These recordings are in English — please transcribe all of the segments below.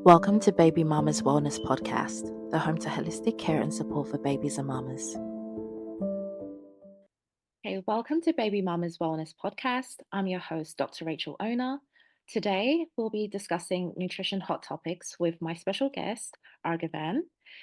Welcome to Baby Mama's Wellness Podcast, the home to holistic care and support for babies and mamas. Hey, welcome to Baby Mama's Wellness Podcast. I'm your host, Dr. Rachel Ona. Today, we'll be discussing nutrition hot topics with my special guest, Argavan.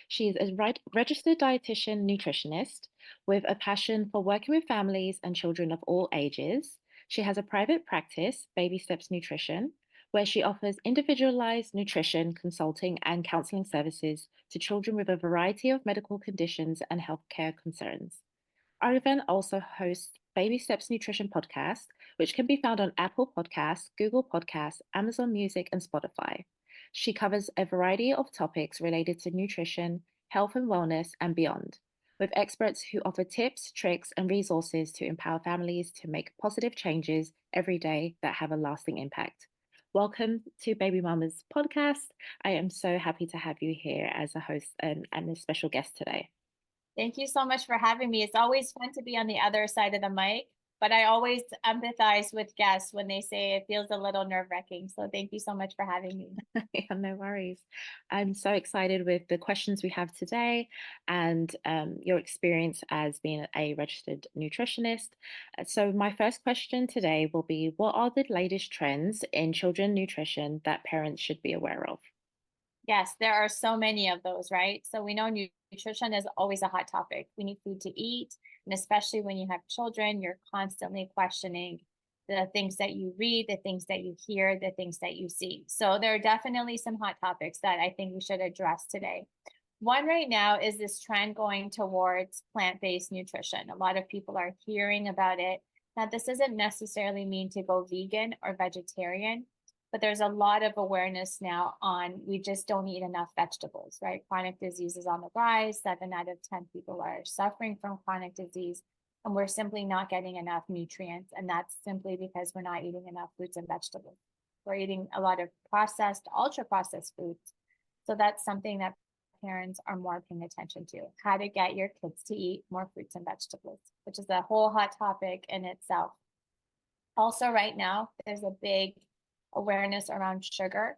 She is a registered dietitian nutritionist with a passion for working with families and children of all ages. She has a private practice, Baby Steps Nutrition, where she offers individualized nutrition, consulting, and counseling services to children with a variety of medical conditions and healthcare concerns. Argavan also hosts Baby Steps Nutrition Podcast, which can be found on Apple Podcasts, Google Podcasts, Amazon Music, and Spotify. She covers a variety of topics related to nutrition, health and wellness, and beyond, with experts who offer tips, tricks, and resources to empower families to make positive changes every day that have a lasting impact. Welcome to Baby Mama's podcast. I am so happy to have you here as a host and a special guest today. Thank you so much for having me. It's always fun to be on the other side of the mic, but I always empathize with guests when they say it feels a little nerve-wracking. So thank you so much for having me. Yeah, no worries. I'm so excited with the questions we have today and your experience as being a registered nutritionist. So my first question today will be, what are the latest trends in children nutrition that parents should be aware of? Yes, there are so many of those, right? So we know nutrition is always a hot topic. We need food to eat. And especially when you have children, you're constantly questioning the things that you read, the things that you hear, the things that you see. So there are definitely some hot topics that I think we should address today. One right now is this trend going towards plant-based nutrition. A lot of people are hearing about it. Now, this doesn't necessarily mean to go vegan or vegetarian, but there's a lot of awareness now on we just don't eat enough vegetables, right? Chronic disease is on the rise. 7 out of 10 people are suffering from chronic disease, and we're simply not getting enough nutrients. And that's simply because we're not eating enough fruits and vegetables. We're eating a lot of processed, ultra processed foods. So that's something that parents are more paying attention to, how to get your kids to eat more fruits and vegetables, which is a whole hot topic in itself. Also, right now, there's a big awareness around sugar.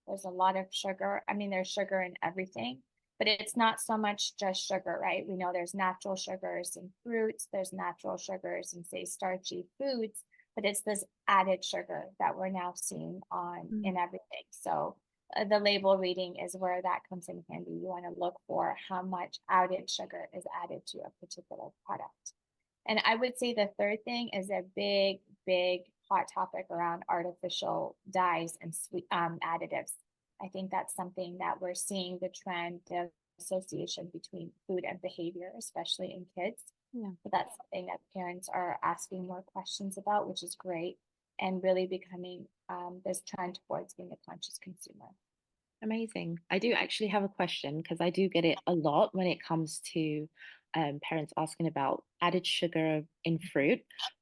There's a lot of sugar. I mean, there's sugar in everything, but it's not so much just sugar, right? We know there's natural sugars in fruits, there's natural sugars in, say, starchy foods, but it's this added sugar that we're now seeing in everything. So the label reading is where that comes in handy. You want to look for how much added sugar is added to a particular product. And I would say the third thing is a big, big hot topic around artificial dyes and sweet additives. I think that's something that we're seeing the trend of association between food and behavior, especially in kids. Yeah. But that's something that parents are asking more questions about, which is great, and really becoming this trend towards being a conscious consumer. Amazing. I do actually have a question because I do get it a lot when it comes to parents asking about added sugar in fruit.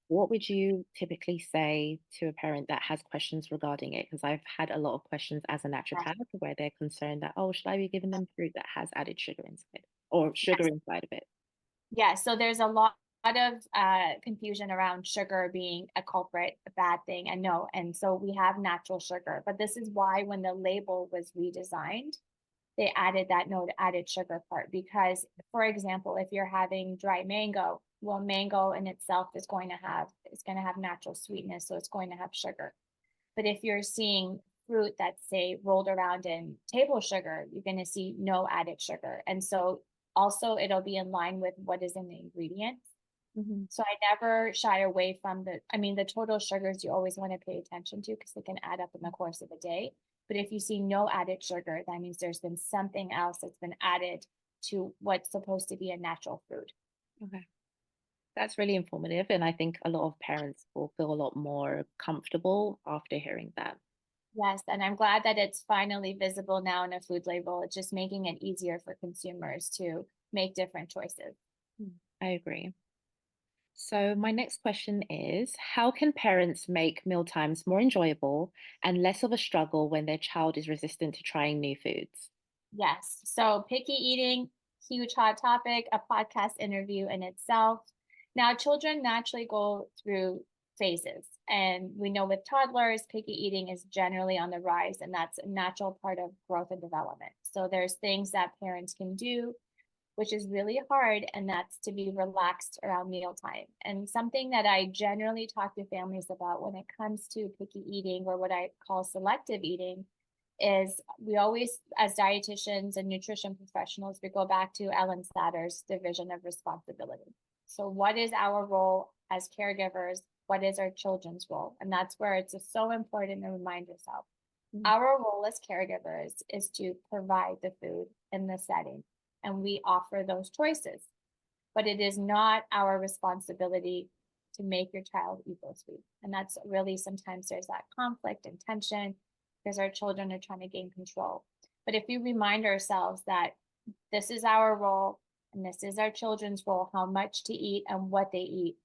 What would you typically say to a parent that has questions regarding it? Because I've had a lot of questions as a naturopath where they're concerned that, oh, should I be giving them fruit that has added sugar inside or sugar inside of it? Yeah, so there's a lot of confusion around sugar being a culprit, a bad thing, and no. And so we have natural sugar, but this is why when the label was redesigned, they added that no added sugar part. Because, for example, if you're having dry mango, well, mango in itself is going to have natural sweetness, so it's going to have sugar. But if you're seeing fruit that's, say, rolled around in table sugar, you're going to see no added sugar. And so also it'll be in line with what is in the ingredients. Mm-hmm. So I never shy away from the total sugars you always want to pay attention to because they can add up in the course of a day. But if you see no added sugar, that means there's been something else that's been added to what's supposed to be a natural food. Okay. That's really informative. And I think a lot of parents will feel a lot more comfortable after hearing that. Yes, and I'm glad that it's finally visible now in a food label. It's just making it easier for consumers to make different choices. I agree. So my next question is, how can parents make mealtimes more enjoyable and less of a struggle when their child is resistant to trying new foods? Yes, so picky eating, huge hot topic, a podcast interview in itself. Now, children naturally go through phases. And we know with toddlers, picky eating is generally on the rise, and that's a natural part of growth and development. So there's things that parents can do, which is really hard, and that's to be relaxed around mealtime. And something that I generally talk to families about when it comes to picky eating, or what I call selective eating, is we always, as dietitians and nutrition professionals, we go back to Ellen Satter's division of responsibility. So what is our role as caregivers? What is our children's role? And that's where it's just so important to remind yourself. Our role as caregivers is to provide the food in the setting, and we offer those choices. But it is not our responsibility to make your child eat those foods. And that's really, sometimes there's that conflict and tension because our children are trying to gain control. But if we remind ourselves that this is our role and this is our children's role, how much to eat and what they eat,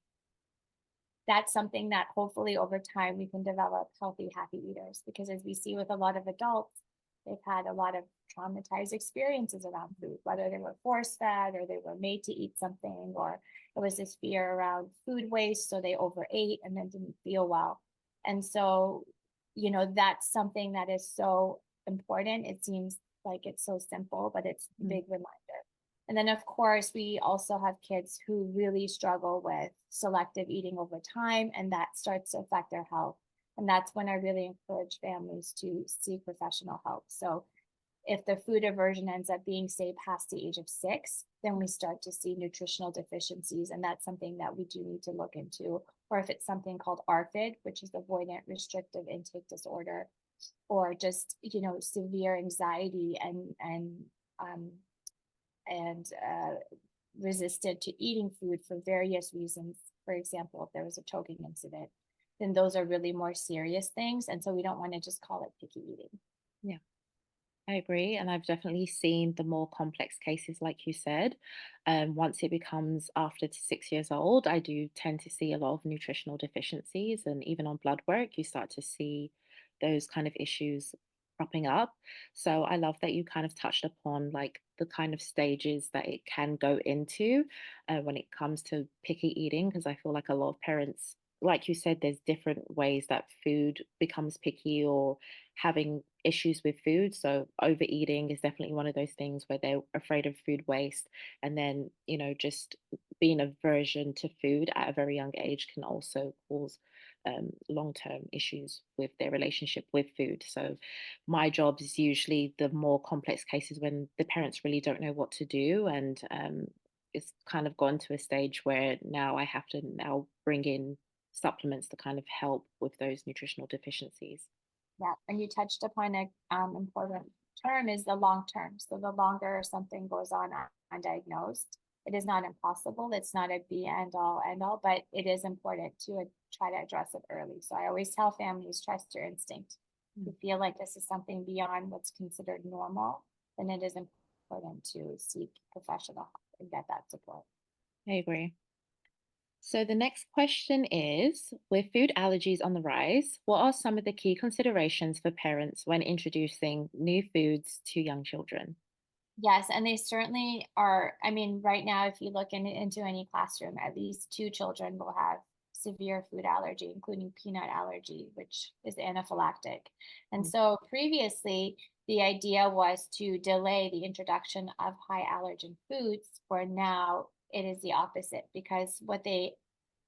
that's something that hopefully over time we can develop healthy, happy eaters. Because as we see with a lot of adults, they've had a lot of traumatized experiences around food, whether they were force fed or they were made to eat something, or it was this fear around food waste, so they overate and then didn't feel well. And so, that's something that is so important. It seems like it's so simple, but it's a big reminder. And then, of course, we also have kids who really struggle with selective eating over time, and that starts to affect their health. And that's when I really encourage families to seek professional help. So if the food aversion ends up being, say, past the age of 6, then we start to see nutritional deficiencies. And that's something that we do need to look into. Or if it's something called ARFID, which is avoidant restrictive intake disorder, or just, severe anxiety and resistant to eating food for various reasons. For example, if there was a choking incident, then those are really more serious things. And so we don't want to just call it picky eating. Yeah. I agree, and I've definitely seen the more complex cases, like you said. Once it becomes after 6 years old, I do tend to see a lot of nutritional deficiencies, and even on blood work, you start to see those kind of issues cropping up. So I love that you kind of touched upon like the kind of stages that it can go into when it comes to picky eating, because I feel like a lot of parents, like you said, there's different ways that food becomes picky or having issues with food. So overeating is definitely one of those things where they're afraid of food waste. And then, just being aversion to food at a very young age can also cause long-term issues with their relationship with food. So my job is usually the more complex cases when the parents really don't know what to do. And it's kind of gone to a stage where now I have to now bring in supplements to kind of help with those nutritional deficiencies. Yeah, and you touched upon an important term, is the long term. So the longer something goes on undiagnosed, it is not impossible. It's not a be end all, but it is important to try to address it early. So I always tell families, trust your instinct. If you feel like this is something beyond what's considered normal, then it is important to seek professional help and get that support. I agree. So the next question is, with food allergies on the rise, what are some of the key considerations for parents when introducing new foods to young children? Yes, and they certainly are. I mean, right now, if you look into any classroom, at least 2 children will have severe food allergy, including peanut allergy, which is anaphylactic. And Mm. so previously, the idea was to delay the introduction of high allergen foods, where now it is the opposite, because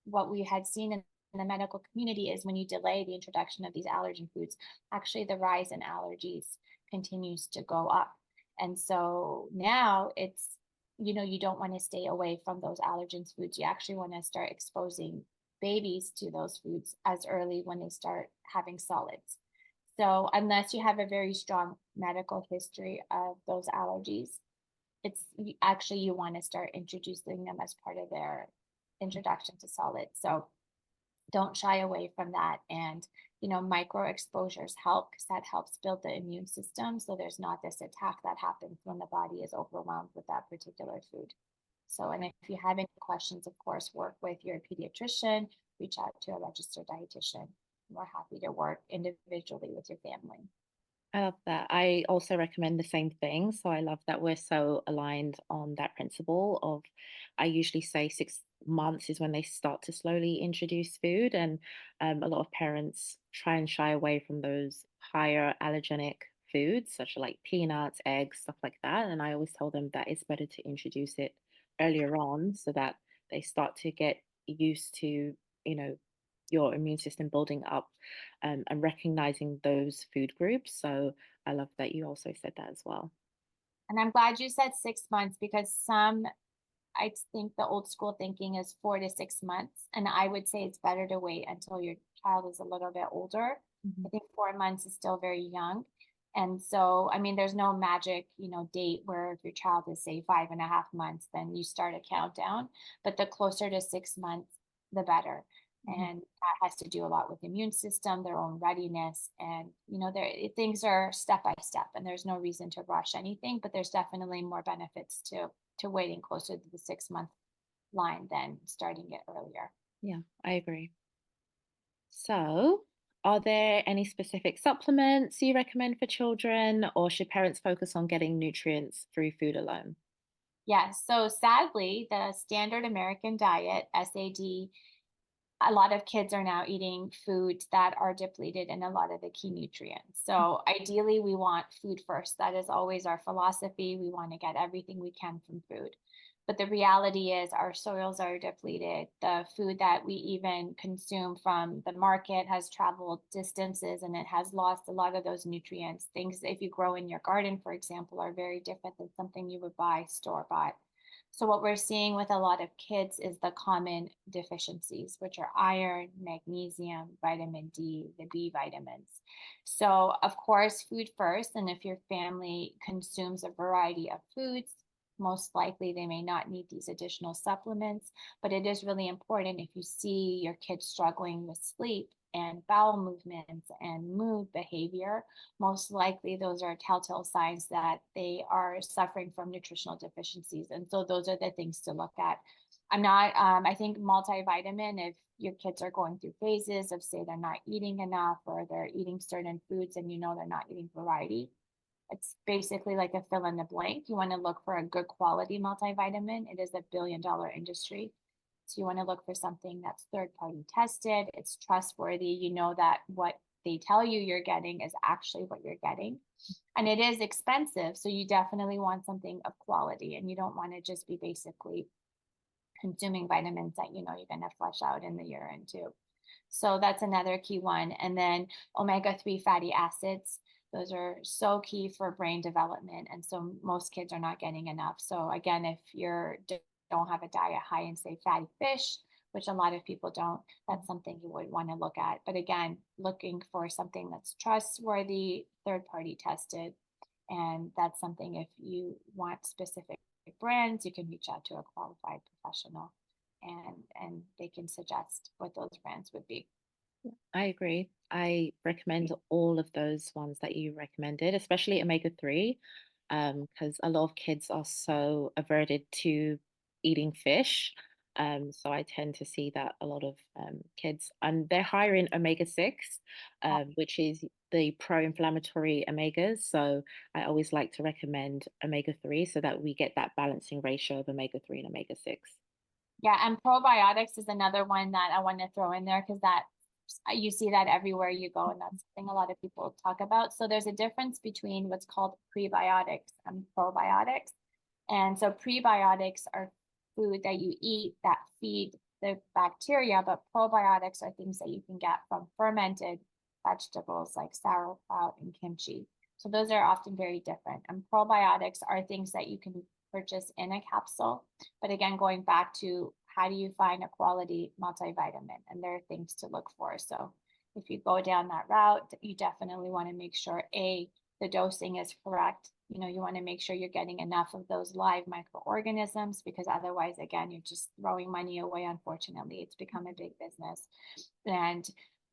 what we had seen in the medical community is when you delay the introduction of these allergen foods, actually the rise in allergies continues to go up. And so now it's, you don't want to stay away from those allergens foods. You actually want to start exposing babies to those foods as early when they start having solids. So unless you have a very strong medical history of those allergies, actually you want to start introducing them as part of their introduction to solids. So don't shy away from that. And, micro exposures help, because that helps build the immune system. So there's not this attack that happens when the body is overwhelmed with that particular food. So, and if you have any questions, of course, work with your pediatrician, reach out to a registered dietitian. We're happy to work individually with your family. I love that. I also recommend the same thing. So I love that we're so aligned on that principle of, I usually say 6 months is when they start to slowly introduce food. And a lot of parents try and shy away from those higher allergenic foods, such as like peanuts, eggs, stuff like that. And I always tell them that it's better to introduce it earlier on so that they start to get used to, your immune system building up and recognizing those food groups. So I love that you also said that as well. And I'm glad you said 6 months because I think the old school thinking is 4 to 6 months. And I would say it's better to wait until your child is a little bit older. I Mhm. think 4 months is still very young. And so, I mean, there's no magic, date where if your child is, say, 5.5 months, then you start a countdown. But the closer to 6 months, the better. Mhm. And that has to do a lot with immune system, their own readiness. And, things are step by step, and there's no reason to rush anything, but there's definitely more benefits to waiting closer to the 6 month line than starting it earlier. Yeah, I agree. So, are there any specific supplements you recommend for children, or should parents focus on getting nutrients through food alone? Yes. So sadly, the standard American diet, SAD, a lot of kids are now eating foods that are depleted in a lot of the key nutrients. So ideally, we want food first. That is always our philosophy. We want to get everything we can from food. But the reality is, our soils are depleted. The food that we even consume from the market has traveled distances and it has lost a lot of those nutrients. Things, if you grow in your garden, for example, are very different than something you would buy store bought. So what we're seeing with a lot of kids is the common deficiencies, which are iron, magnesium, vitamin D, the B vitamins. So of course, food first. And if your family consumes a variety of foods, most likely they may not need these additional supplements. But it is really important if you see your kids struggling with sleep and bowel movements and mood behavior, most likely those are telltale signs that they are suffering from nutritional deficiencies. And so those are the things to look at. I think multivitamin, if your kids are going through phases of, say, they're not eating enough or they're eating certain foods and they're not eating variety, it's basically like a fill in the blank. You want to look for a good quality multivitamin. It is $1 billion industry. So you want to look for something that's third party tested, it's trustworthy, that what they tell you you're getting is actually what you're getting. And it is expensive. So you definitely want something of quality and you don't want to just be basically consuming vitamins that you're going to flush out in the urine too. So that's another key one. And then omega-3 fatty acids, those are so key for brain development. And so most kids are not getting enough. So again, if don't have a diet high in, say, fatty fish, which a lot of people don't, that's something you would want to look at. But again, looking for something that's trustworthy, third party tested. And that's something, if you want specific brands, you can reach out to a qualified professional and they can suggest what those brands would be. I agree. I recommend all of those ones that you recommended, especially omega-3, because a lot of kids are so averted to eating fish. So I tend to see that a lot of kids, and they're higher in omega-6, which is the pro-inflammatory omegas. So I always like to recommend omega-3 so that we get that balancing ratio of omega-3 and omega-6. Yeah, and probiotics is another one that I want to throw in there because that you see that everywhere you go, and that's something a lot of people talk about. So there's a difference between what's called prebiotics and probiotics. And so prebiotics are food that you eat that feed the bacteria, but probiotics are things that you can get from fermented vegetables like sauerkraut and kimchi. So those are often very different. And probiotics are things that you can purchase in a capsule. But again, going back to how do you find a quality multivitamin? And there are things to look for. So if you go down that route, you definitely want to make sure the dosing is correct. You want to make sure you're getting enough of those live microorganisms because otherwise, again, you're just throwing money away. Unfortunately, it's become a big business. And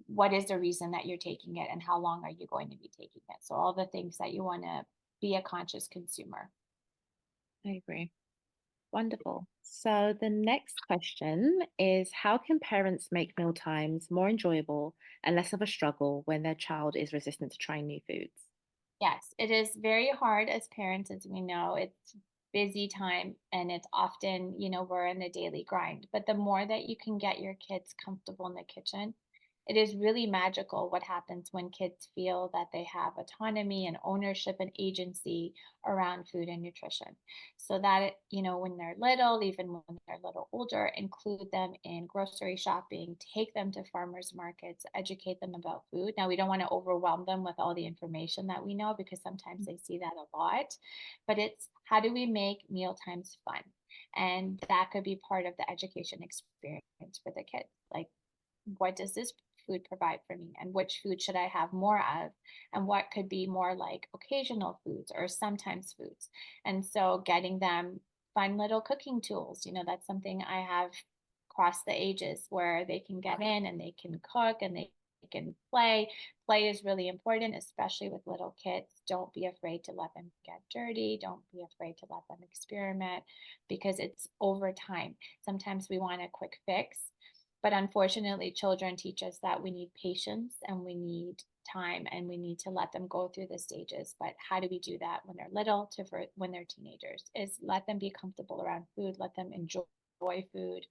what is the reason that you're taking it and how long are you going to be taking it? So all the things that you want to be a conscious consumer. I agree. Wonderful. So the next question is, how can parents make meal times more enjoyable and less of a struggle when their child is resistant to trying new foods? Yes, it is very hard as parents, as we know. It's busy time and it's often, we're in the daily grind. But the more that you can get your kids comfortable in the kitchen, it is really magical what happens when kids feel that they have autonomy and ownership and agency around food and nutrition. So that, when they're little, even when they're a little older, include them in grocery shopping, take them to farmers markets, educate them about food. Now, we don't want to overwhelm them with all the information that we know because sometimes they see that a lot, but it's how do we make meal times fun? And that could be part of the education experience for the kids. Like, what does this food provide for me and which food should I have more of and what could be more like occasional foods or sometimes foods. And so getting them fun little cooking tools, that's something I have across the ages where they can get in and they can cook and they can play. Play is really important, especially with little kids. Don't be afraid to let them get dirty. Don't be afraid to let them experiment because it's over time. Sometimes we want a quick fix, but unfortunately, children teach us that we need patience and we need time and we need to let them go through the stages. But how do we do that when they're little to when they're teenagers? Is let them be comfortable around food, let them enjoy food,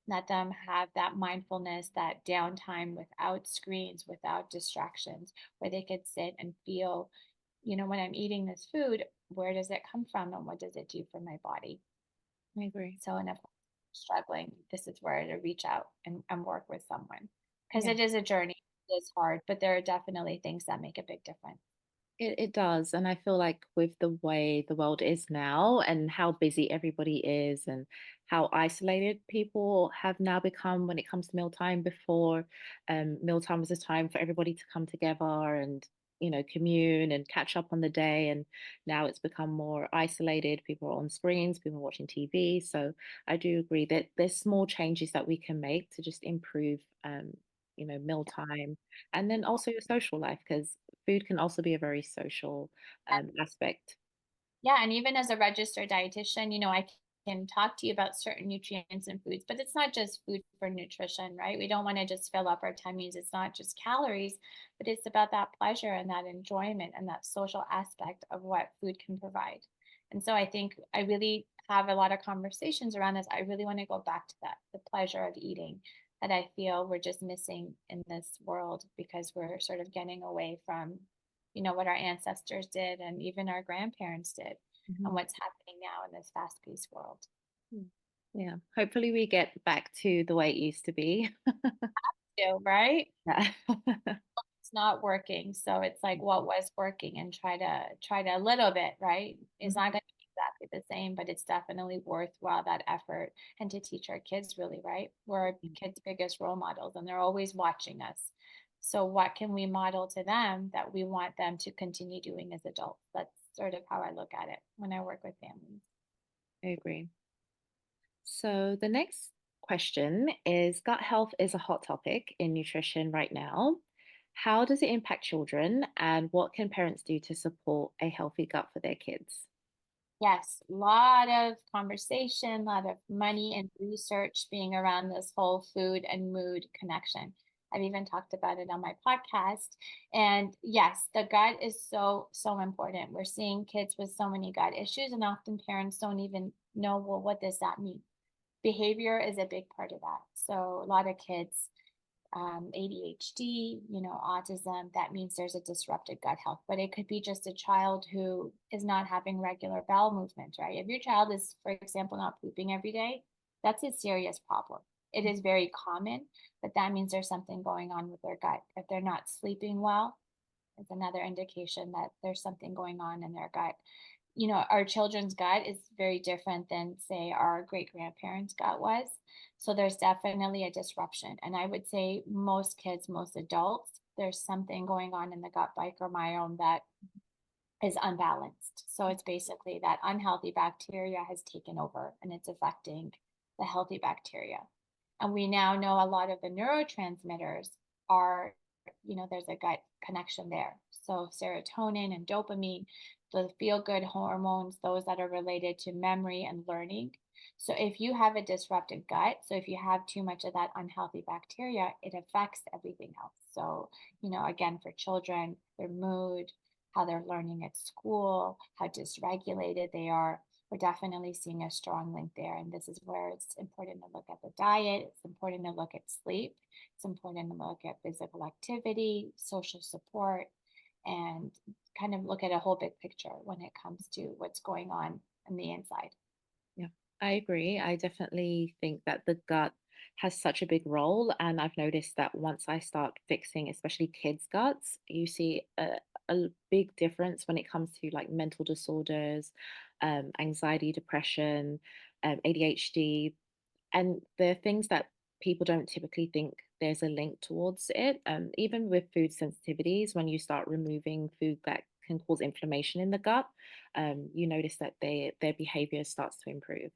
let them have that mindfulness, that downtime without screens, without distractions, where they could sit and feel, when I'm eating this food, where does it come from and what does it do for my body? I agree. So, and if I'm struggling, this is where to reach out and work with someone because Yeah. it is a journey. It is hard, but there are definitely things that make a big difference. It does. And I feel like with the way the world is now and how busy everybody is and how isolated people have now become when it comes to mealtime, before mealtime was a time for everybody to come together and, commune and catch up on the day. And now it's become more isolated. People are on screens, people are watching TV. So I do agree that there's small changes that we can make to just improve mealtime and then also your social life, because food can also be a very social aspect. Yeah, and even as a registered dietitian, I can talk to you about certain nutrients and foods, but it's not just food for nutrition, right? We don't want to just fill up our tummies. It's not just calories, but it's about that pleasure and that enjoyment and that social aspect of what food can provide. And so I think I really have a lot of conversations around this. I really want to go back to that, the pleasure of eating that I feel we're just missing in this world because we're sort of getting away from what our ancestors did and even our grandparents did and Mhm. what's happening now in this fast-paced world. Mm. Yeah, hopefully we get back to the way it used to be. Too, right? Yeah. It's not working. So it's like what was working and try to a little bit, right? It's not Mhm. going to be exactly the same, but it's definitely worthwhile that effort and to teach our kids really, right? We're our kids' biggest role models and they're always watching us. So what can we model to them that we want them to continue doing as adults? That's sort of how I look at it when I work with families. I agree. So the next question is, gut health is a hot topic in nutrition right now. How does it impact children, and what can parents do to support a healthy gut for their kids? Yes, a lot of conversation, a lot of money and research being around this whole food and mood connection. I've even talked about it on my podcast. And yes, the gut is so, so important. We're seeing kids with so many gut issues, and often parents don't even know, well, what does that mean? Behavior is a big part of that. So a lot of kids ADHD, autism, that means there's a disrupted gut health. But it could be just a child who is not having regular bowel movement, right? If your child is, for example, not pooping every day, that's a serious problem. It is very common, but that means there's something going on with their gut. If they're not sleeping well, it's another indication that there's something going on in their gut. Our children's gut is very different than, say, our great grandparents' gut was. So there's definitely a disruption. And I would say most kids, most adults, there's something going on in the gut microbiome that is unbalanced. So it's basically that unhealthy bacteria has taken over and it's affecting the healthy bacteria. And we now know a lot of the neurotransmitters are, there's a gut connection there. So serotonin and dopamine, the feel good hormones, those that are related to memory and learning. So if you have a disrupted gut, so if you have too much of that unhealthy bacteria, it affects everything else. So, again, for children, their mood, how they're learning at school, how dysregulated they are. We're definitely seeing a strong link there. And this is where it's important to look at the diet, it's important to look at sleep, it's important to look at physical activity, social support, and kind of look at a whole big picture when it comes to what's going on the inside. Yeah, I agree. I definitely think that the gut has such a big role. And I've noticed that once I start fixing, especially kids' guts, you see a big difference when it comes to like mental disorders, anxiety, depression, ADHD, and they're things that people don't typically think there's a link towards it. Even with food sensitivities, when you start removing food that can cause inflammation in the gut, you notice that their behavior starts to improve.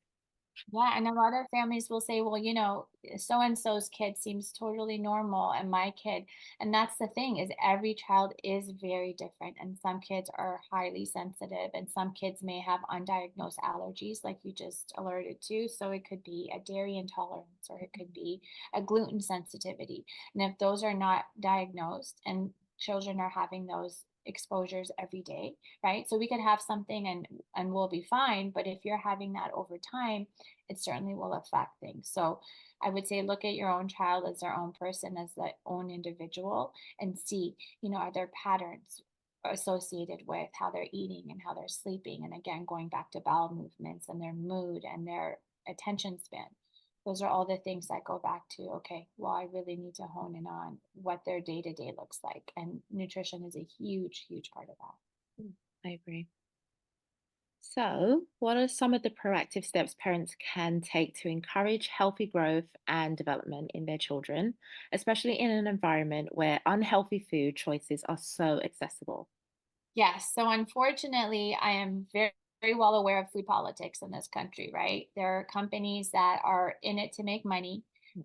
Yeah, and a lot of families will say, well, so and so's kid seems totally normal and my kid, and that's the thing is every child is very different and some kids are highly sensitive and some kids may have undiagnosed allergies like you just alerted to, so it could be a dairy intolerance or it could be a gluten sensitivity. And if those are not diagnosed and children are having those exposures every day, right? So we could have something and we'll be fine, but if you're having that over time, it certainly will affect things. So I would say look at your own child as their own person, as their own individual, and see, are there patterns associated with how they're eating and how they're sleeping? And again, going back to bowel movements and their mood and their attention span. Those are all the things that go back to, okay, well, I really need to hone in on what their day to day looks like. And nutrition is a huge, huge part of that. Mm, I agree. So, what are some of the proactive steps parents can take to encourage healthy growth and development in their children, especially in an environment where unhealthy food choices are so accessible? Yes. So unfortunately, I am very, very well aware of food politics in this country, right? There are companies that are in it to make money.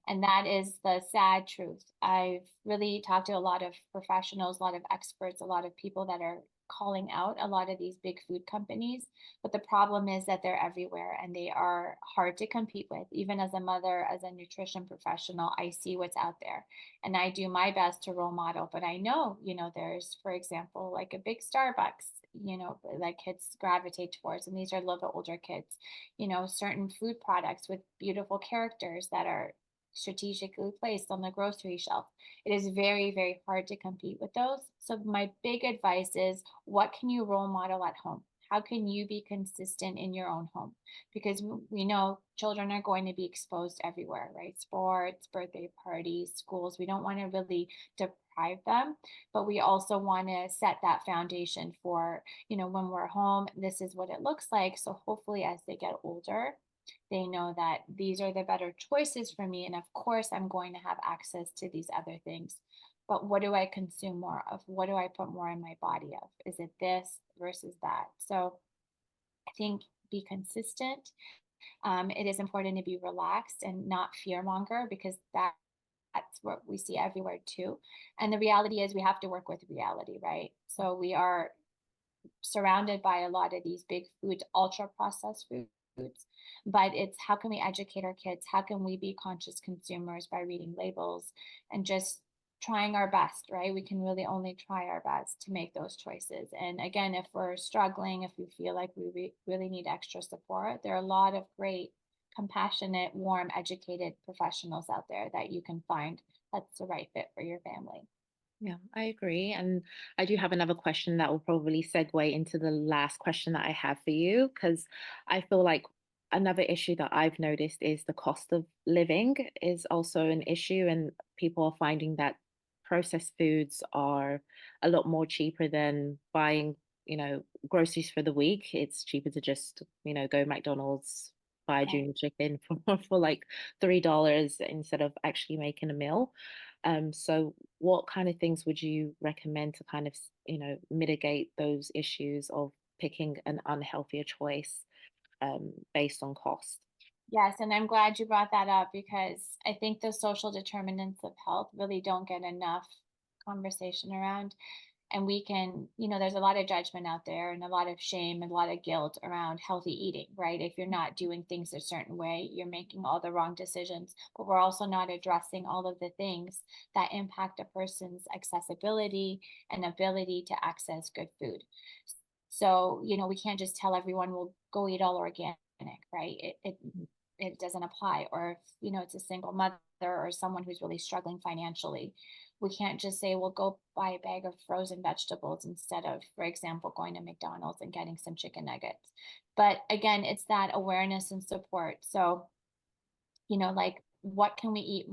And that is the sad truth. I've really talked to a lot of professionals, a lot of experts, a lot of people that are calling out a lot of these big food companies. But the problem is that they're everywhere and they are hard to compete with. Even as a mother, as a nutrition professional, I see what's out there and I do my best to role model. But I know, there's, for example, like a big Starbucks, that kids gravitate towards, and these are a little bit older kids, certain food products with beautiful characters that are strategically placed on the grocery shelf. It is very, very hard to compete with those. So my big advice is what can you role model at home? How can you be consistent in your own home? Because we know children are going to be exposed everywhere, right? Sports, birthday parties, schools. We don't want to really deprive them, but we also want to set that foundation for, when we're home, this is what it looks like. So hopefully as they get older, they know that these are the better choices for me. And of course, I'm going to have access to these other things. But what do I consume more of? What do I put more in my body of? Is it this versus that? So I think be consistent. It is important to be relaxed and not fear monger because that's what we see everywhere too. And the reality is we have to work with reality, right? So we are surrounded by a lot of these big foods, ultra processed foods. But it's how can we educate our kids? How can we be conscious consumers by reading labels and just trying our best, right? We can really only try our best to make those choices. And again, if we're struggling, if we feel like we really need extra support, there are a lot of great, compassionate, warm, educated professionals out there that you can find that's the right fit for your family. Yeah, I agree. And I do have another question that will probably segue into the last question that I have for you, because I feel like another issue that I've noticed is the cost of living is also an issue, and people are finding that processed foods are a lot more cheaper than buying, groceries for the week. It's cheaper to just, go McDonald's, buy a Right. junior chicken for like $3 instead of actually making a meal. So what kind of things would you recommend to kind of, mitigate those issues of picking an unhealthier choice based on cost? Yes, and I'm glad you brought that up because I think the social determinants of health really don't get enough conversation around. And we can, there's a lot of judgment out there and a lot of shame and a lot of guilt around healthy eating, right? If you're not doing things a certain way, you're making all the wrong decisions. But we're also not addressing all of the things that impact a person's accessibility and ability to access good food. So, we can't just tell everyone, well, go eat all organic, right? It doesn't apply. Or if, it's a single mother or someone who's really struggling financially, we can't just say, well, go buy a bag of frozen vegetables instead of, for example, going to McDonald's and getting some chicken nuggets. But again, it's that awareness and support. So, like, what can we eat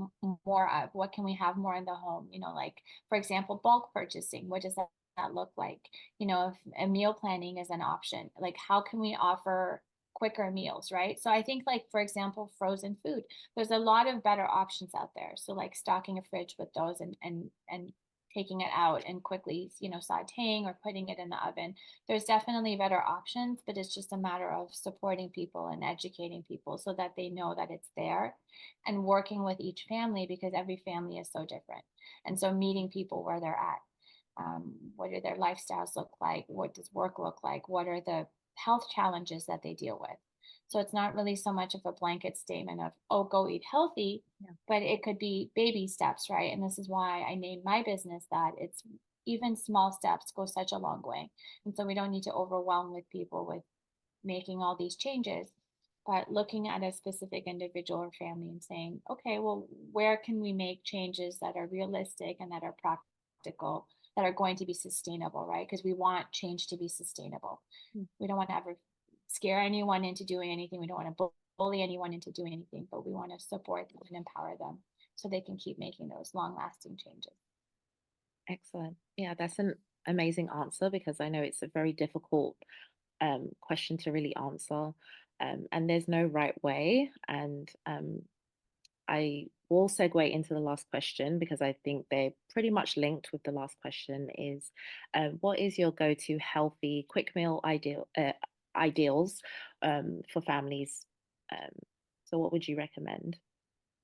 more of? What can we have more in the home? Like, for example, bulk purchasing. What does that look like? If a meal planning is an option, like, how can we offer quicker meals, right? So I think, like, for example, frozen food, there's a lot of better options out there. So, like, stocking a fridge with those and taking it out and quickly, sauteing or putting it in the oven. There's definitely better options, but it's just a matter of supporting people and educating people so that they know that it's there, and working with each family, because every family is so different. And so meeting people where they're at. What do their lifestyles look like? What does work look like? What are the health challenges that they deal with? So it's not really so much of a blanket statement of, oh, go eat healthy, Yeah. but it could be baby steps, right? And this is why I named my business that. It's even small steps go such a long way. And so we don't need to overwhelm with people with making all these changes, but looking at a specific individual or family and saying, okay, well, where can we make changes that are realistic and that are practical, that are going to be sustainable, right? Because we want change to be sustainable. Mm. We don't want to ever scare anyone into doing anything. We don't want to bully anyone into doing anything, but we want to support them and empower them so they can keep making those long lasting changes. Excellent. Yeah, that's an amazing answer because I know it's a very difficult question to really answer. And there's no right way. And I will segue into the last question because I think they're pretty much linked with the last question is what is your go-to healthy quick meal ideals for families? Um, so what would you recommend?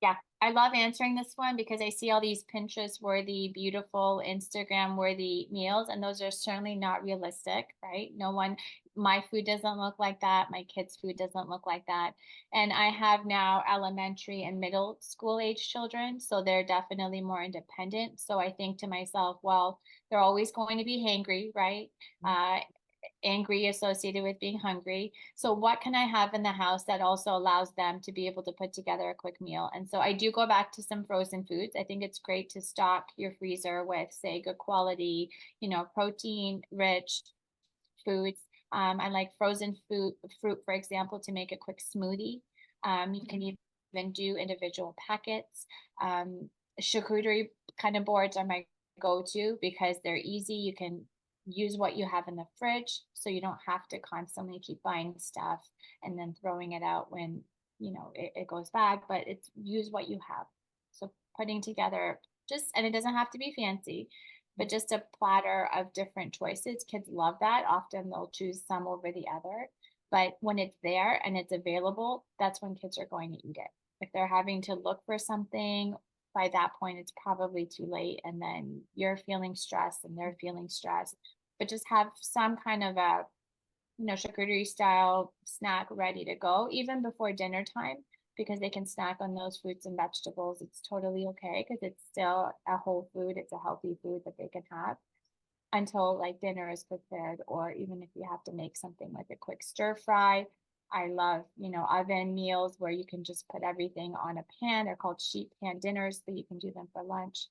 Yeah, I love answering this one because I see all these Pinterest worthy, beautiful, Instagram worthy meals, and those are certainly not realistic, right? No one, my food doesn't look like that. My kids' food doesn't look like that. And I have now elementary and middle school age children, so they're definitely more independent. So I think to myself, well, they're always going to be hangry, right? Uh, angry associated with being hungry. So what can I have in the house that also allows them to be able to put together a quick meal? And so I do go back to some frozen foods. I think it's great to stock your freezer with, say, good quality, protein rich foods. I like frozen fruit, for example, to make a quick smoothie. You can even do individual packets. Charcuterie kind of boards are my go-to because they're easy. You can use what you have in the fridge, so you don't have to constantly keep buying stuff and then throwing it out when it goes bad. But it's use what you have. So putting together and it doesn't have to be fancy, but just a platter of different choices. Kids love that. Often they'll choose some over the other. But when it's there and it's available, that's when kids are going to eat it. If they're having to look for something, by that point, it's probably too late. And then you're feeling stressed and they're feeling stressed. But just have some kind of a, charcuterie style snack ready to go, even before dinner time, because they can snack on those fruits and vegetables. It's totally okay because it's still a whole food. It's a healthy food that they can have until like dinner is prepared, or even if you have to make something like a quick stir fry. I love, oven meals where you can just put everything on a pan. They're called sheet pan dinners, but you can do them for lunch.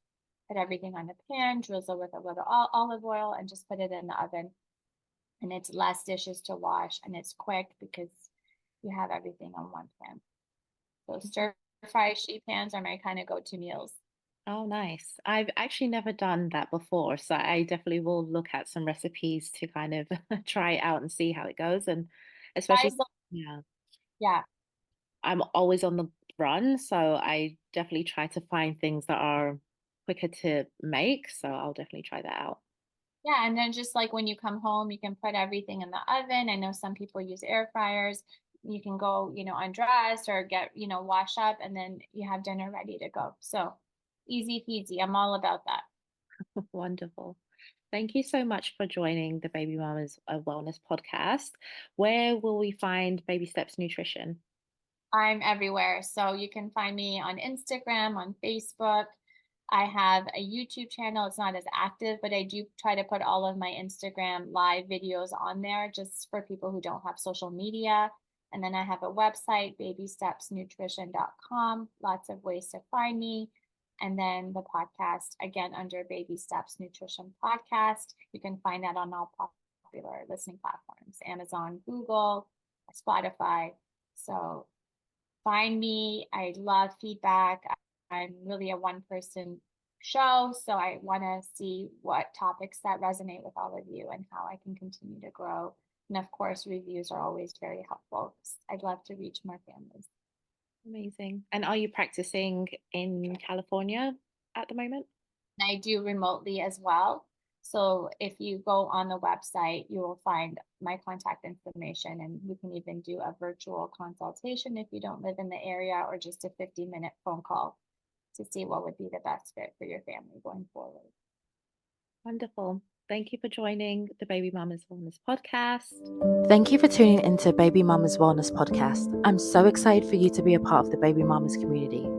Put everything on a pan, drizzle with a little olive oil, and just put it in the oven. And it's less dishes to wash and it's quick because you have everything on one pan. So stir fry sheet pans are my kind of go-to meals. Oh, nice. I've actually never done that before, so I definitely will look at some recipes to kind of try it out and see how it goes. And especially, Guys, yeah, yeah. I'm always on the run, so I definitely try to find things that are quicker to make. So I'll definitely try that out. Yeah, and then just like when you come home, you can put everything in the oven. I know some people use air fryers. You can go, undress or get, wash up, and then you have dinner ready to go. So easy peasy. I'm all about that. Wonderful. Thank you so much for joining the Baby Mamas Wellness podcast. Where will we find Baby Steps Nutrition? I'm everywhere. So you can find me on Instagram, on Facebook. I have a YouTube channel. It's not as active, but I do try to put all of my Instagram live videos on there just for people who don't have social media. And then I have a website, babystepsnutrition.com. Lots of ways to find me. And then the podcast, again, under Baby Steps Nutrition Podcast. You can find that on all popular listening platforms, Amazon, Google, Spotify. So find me. I love feedback. I'm really a one person show. So I want to see what topics that resonate with all of you and how I can continue to grow. And of course, reviews are always very helpful. I'd love to reach more families. Amazing. And are you practicing in California at the moment? And I do remotely as well. So if you go on the website, you will find my contact information, and we can even do a virtual consultation if you don't live in the area, or just a 50-minute phone call to see what would be the best fit for your family going forward. Wonderful. Thank you for joining the Baby Mamas Wellness podcast. Thank you for tuning into Baby Mamas Wellness podcast. I'm so excited for you to be a part of the Baby Mamas community.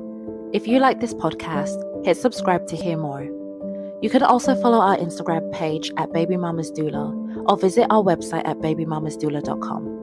If you like this podcast, hit subscribe to hear more. You can also follow our Instagram page at Baby Mamas Doula or visit our website at babymamasdoula.com.